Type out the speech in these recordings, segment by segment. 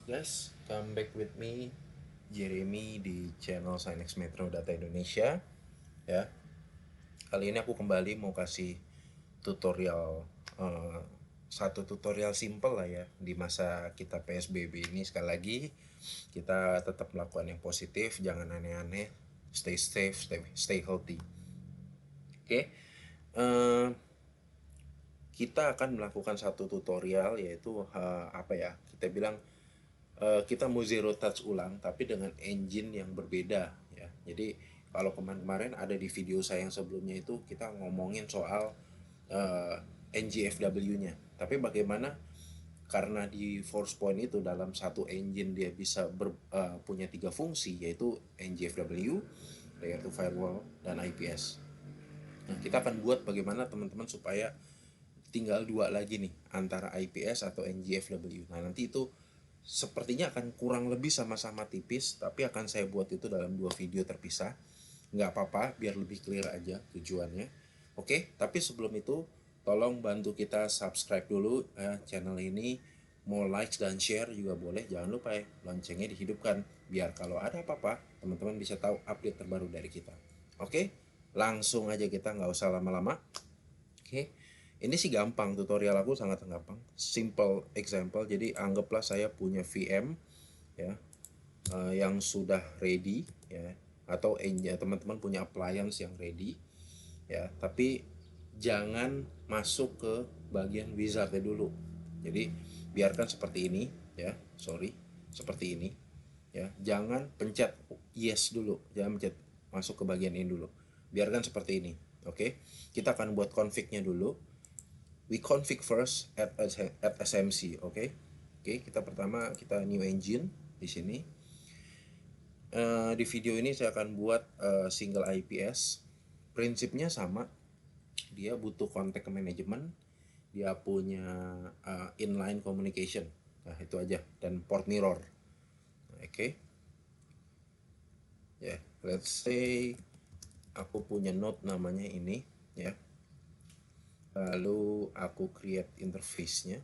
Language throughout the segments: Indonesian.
Guys, come back with me, Jeremy di channel Sinex Metro Data Indonesia. Ya, kali ini aku kembali mau kasih tutorial, eh, satu tutorial simple lah ya di masa kita PSBB ini. Sekali lagi, kita tetap melakukan yang positif, jangan aneh-aneh, stay safe, stay healthy. Oke, eh, kita akan melakukan satu tutorial yaitu apa ya? Kita bilang kita mau zero touch ulang tapi dengan engine yang berbeda ya. Jadi kalau kemarin-kemarin ada di video saya yang sebelumnya itu kita ngomongin soal NGFW-nya. Tapi bagaimana karena di Force Point itu dalam satu engine dia bisa punya tiga fungsi yaitu NGFW, Layer 2 Firewall, dan IPS. Nah, kita akan buat bagaimana teman-teman supaya tinggal dua lagi nih antara IPS atau NGFW. Nah, nanti itu sepertinya akan kurang lebih sama-sama tipis, tapi akan saya buat itu dalam dua video terpisah. Nggak apa-apa, biar lebih clear aja tujuannya. Oke, tapi sebelum itu, tolong bantu kita subscribe dulu channel ini. Mau like dan share juga boleh. Jangan lupa ya, loncengnya dihidupkan. Biar kalau ada apa-apa, teman-teman bisa tahu update terbaru dari kita. Oke, langsung aja kita nggak usah lama-lama. Oke, ini sih gampang, tutorial aku sangat gampang. Simple example, jadi anggaplah saya punya VM ya, yang sudah ready ya, atau ya, teman-teman punya appliance yang ready ya, tapi jangan masuk ke bagian wizardnya dulu. Jadi biarkan seperti ini ya, sorry, seperti ini ya. Jangan pencet yes dulu, jangan pencet masuk ke bagian ini dulu. Biarkan seperti ini. Oke, kita akan buat config-nya dulu. We config first at SMC. Oke, kita pertama kita new engine di sini. Di video ini saya akan buat single IPS. Prinsipnya sama, dia butuh contact management, dia punya inline communication. Nah, itu aja, dan port mirror. Oke, ya, let's say aku punya node namanya ini ya. Lalu aku create interface-nya.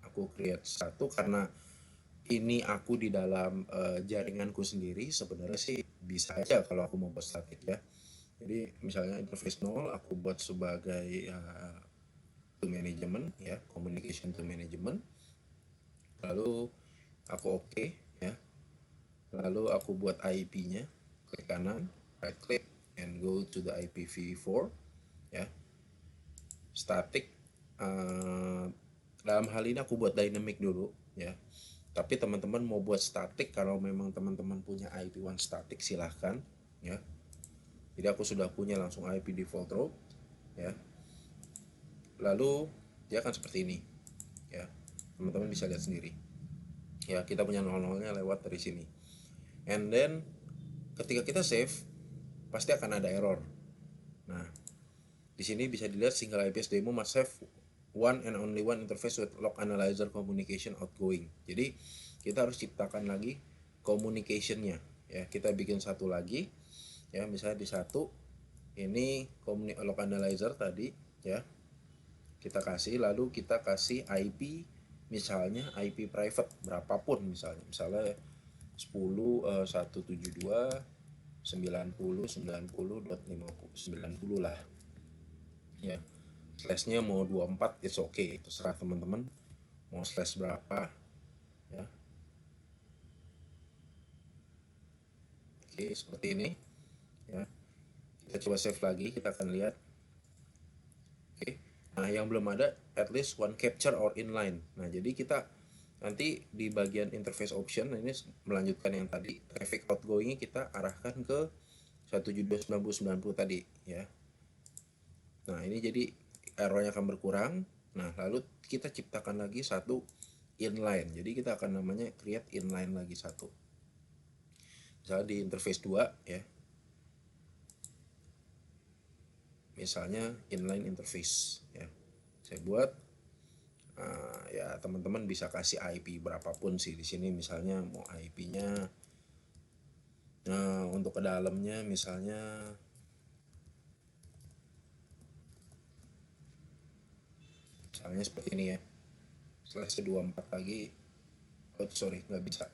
Aku create satu karena ini aku di dalam jaringanku sendiri. Sebenarnya sih bisa aja kalau aku mau buat static ya. Jadi misalnya interface 0 aku buat sebagai to management ya, communication to management. Lalu aku oke ya. Lalu aku buat IP-nya, klik kanan, right click and go to the IPv4 ya. Static, dalam hal ini aku buat dynamic dulu ya. Tapi teman-teman mau buat static, kalau memang teman-teman punya IP1 static silahkan ya. Jadi aku sudah punya langsung IP default route ya. Lalu dia akan seperti ini ya. Teman-teman bisa lihat sendiri. Ya, kita punya 00-nya lewat dari sini. And then ketika kita save pasti akan ada error. Nah, di sini bisa dilihat single IPS demo must have one and only one interface with log analyzer communication outgoing. Jadi kita harus ciptakan lagi communication-nya ya. Kita bikin satu lagi ya, misalnya di satu ini log analyzer tadi ya, kita kasih, lalu kita kasih IP, misalnya IP private berapapun, misalnya 10 172 90 90.50 lah ya. Slashnya mau 24 it's okay, terserah teman-teman mau slash berapa ya. Oke, seperti ini ya. Kita coba save lagi, kita akan lihat. Oke, nah yang belum ada at least one capture or inline. Nah, jadi kita nanti di bagian interface option, nah ini melanjutkan yang tadi, traffic outgoingnya kita arahkan ke 172.90.90 tadi ya. Nah, ini jadi errornya akan berkurang. Nah, lalu kita ciptakan lagi satu inline. Jadi kita akan namanya create inline lagi satu. Misalnya di interface 2 ya. Misalnya inline interface ya. Saya buat ya, teman-teman bisa kasih IP berapapun sih di sini, misalnya mau IP-nya untuk ke dalamnya misalnya seperti ini ya, slash 24 lagi sorry nggak bisa,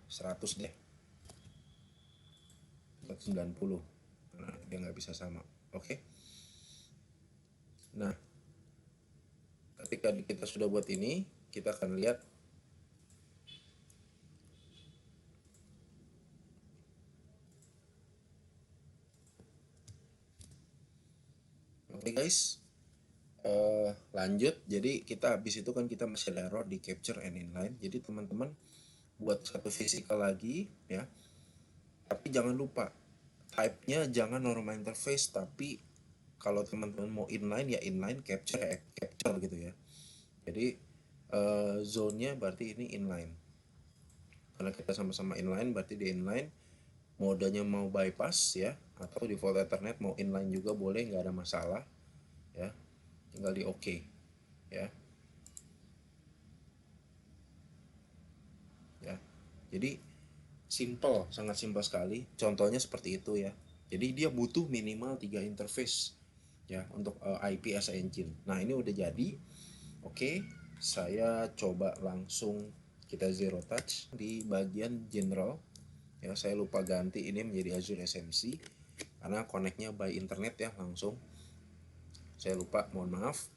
100 deh, 190, karena dia nggak bisa sama. Oke. Nah, ketika kita sudah buat ini, kita akan lihat. Oke guys, lanjut. Jadi kita habis itu kan kita masih ada error di capture and inline. Jadi teman-teman buat satu physical lagi ya. Tapi jangan lupa type-nya jangan normal interface, tapi kalau teman-teman mau inline ya inline, capture ya capture gitu ya. Jadi zone-nya berarti ini inline. Karena kita sama-sama inline berarti di inline. Modenya mau bypass ya, atau default Ethernet mau inline juga boleh, nggak ada masalah ya. Tinggal di OK ya. Ya. Jadi simple, sangat simpel sekali. Contohnya seperti itu ya. Jadi dia butuh minimal 3 interface ya untuk IPS engine. Nah, ini udah jadi. Oke, saya coba langsung kita zero touch di bagian general. Ya, saya lupa ganti ini menjadi Azure SMC karena connect-nya by internet ya langsung. Saya lupa, mohon maaf.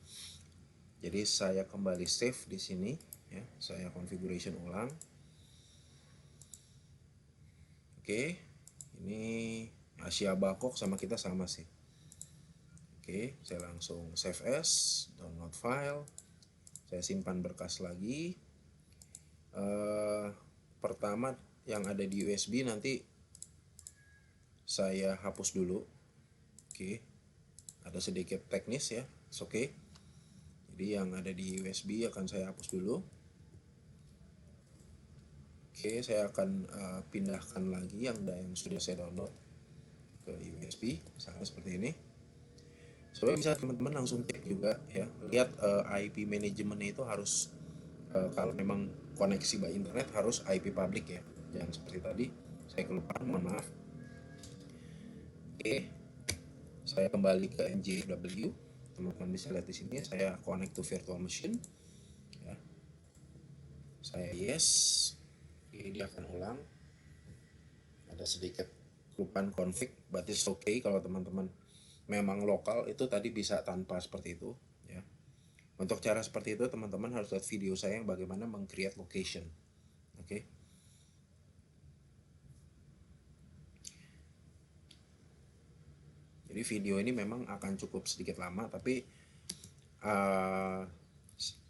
Jadi saya kembali save di sini ya. Saya configuration ulang. Oke, ini Asia Bakok sama kita sama sih. Oke, saya langsung save as, download file, saya simpan berkas lagi. Pertama yang ada di USB nanti saya hapus dulu. Oke, ada sedikit teknis ya, oke. Jadi yang ada di USB akan saya hapus dulu. Oke, saya akan pindahkan lagi yang sudah saya download ke USB, misalnya seperti ini. Supaya bisa teman-teman langsung cek juga ya, lihat IP manajemennya itu harus kalau memang koneksi by internet harus IP public ya, jangan seperti tadi saya kelupaan, mohon maaf. Oke, saya kembali ke NGFW, teman-teman bisa lihat di sini saya connect to virtual machine ya. Saya yes. Oke, dia akan ulang, ada sedikit kelupaan config, but it's okay kalau teman-teman memang lokal itu tadi bisa tanpa seperti itu ya. Untuk cara seperti itu teman-teman harus lihat video saya yang bagaimana meng-create location. Oke. Jadi video ini memang akan cukup sedikit lama, tapi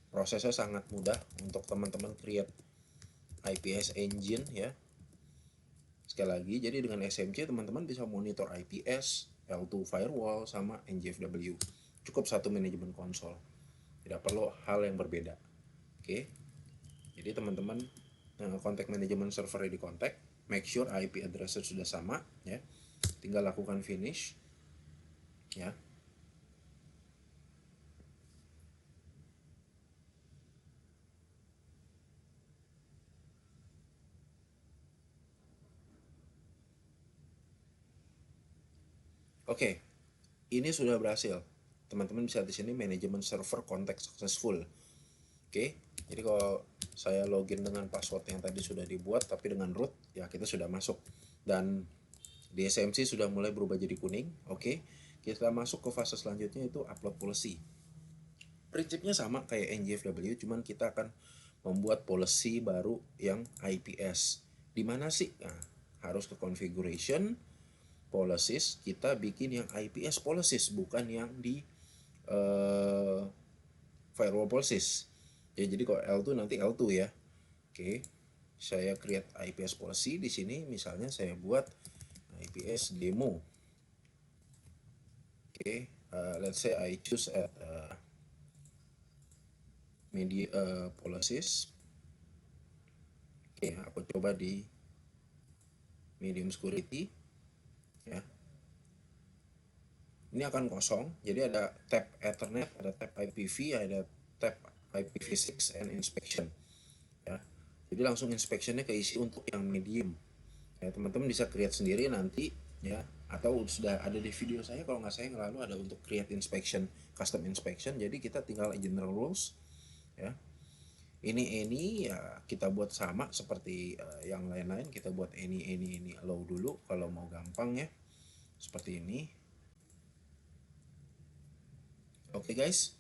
prosesnya sangat mudah untuk teman-teman create IPS engine ya. Sekali lagi, jadi dengan SMC teman-teman bisa monitor IPS, L2 firewall, sama NGFW. Cukup satu manajemen konsol. Tidak perlu hal yang berbeda. Oke. Jadi teman-teman kontak manajemen servernya di kontak, make sure IP address sudah sama ya. Tinggal lakukan finish ya. Oke, ini sudah berhasil. Teman-teman bisa di sini manajemen server kontak successful. Oke, jadi kalau saya login dengan password yang tadi sudah dibuat, tapi dengan root ya kita sudah masuk. Dan di SMC sudah mulai berubah jadi kuning. Oke, kita masuk ke fase selanjutnya itu upload policy. Prinsipnya sama kayak NGFW, cuman kita akan membuat policy baru yang IPS. Di mana sih? Nah, harus ke configuration, policies, kita bikin yang IPS policies, bukan yang di firewall policies. Ya, jadi kalau L2 nanti L2 ya. Oke, saya create IPS policy di sini. Misalnya saya buat IPS demo. Oke, let's say I choose at media policies. Oke, aku coba di medium security ya. Ini akan kosong, jadi ada tab Ethernet, ada tab IPv, ada tab IPv6 and inspection ya. Jadi langsung inspectionnya keisi untuk yang medium ya. Teman-teman bisa create sendiri nanti ya, atau sudah ada di video saya kalau nggak saya yang lalu ada untuk create inspection, custom inspection. Jadi kita tinggal general rules ya. Ini ya kita buat sama seperti yang lain-lain. Kita buat ini allow dulu kalau mau gampang ya, seperti ini. Oke guys,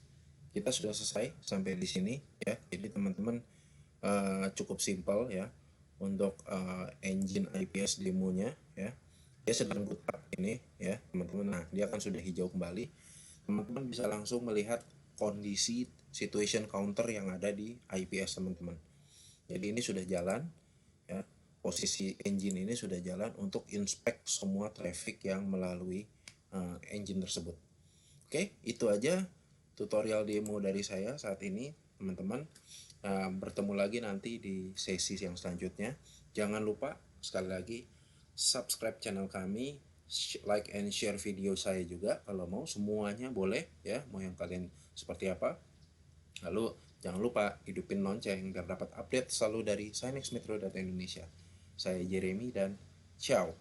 kita sudah selesai sampai di sini ya. Jadi teman-teman cukup simpel ya untuk engine IPS demonya ya. Dia sedang boot up ini ya teman-teman. Nah, dia akan sudah hijau kembali. Teman-teman bisa langsung melihat kondisi situation counter yang ada di IPS teman-teman. Jadi ini sudah jalan ya. Posisi engine ini sudah jalan untuk inspect semua traffic yang melalui engine tersebut. Oke, itu aja tutorial demo dari saya saat ini teman-teman. Bertemu lagi nanti di sesi yang selanjutnya. Jangan lupa sekali lagi subscribe channel kami, like and share video saya juga kalau mau, semuanya boleh ya, mau yang kalian seperti apa. Lalu jangan lupa hidupin lonceng biar dapat update selalu dari Synex Metro Data Indonesia. Saya Jeremy dan ciao.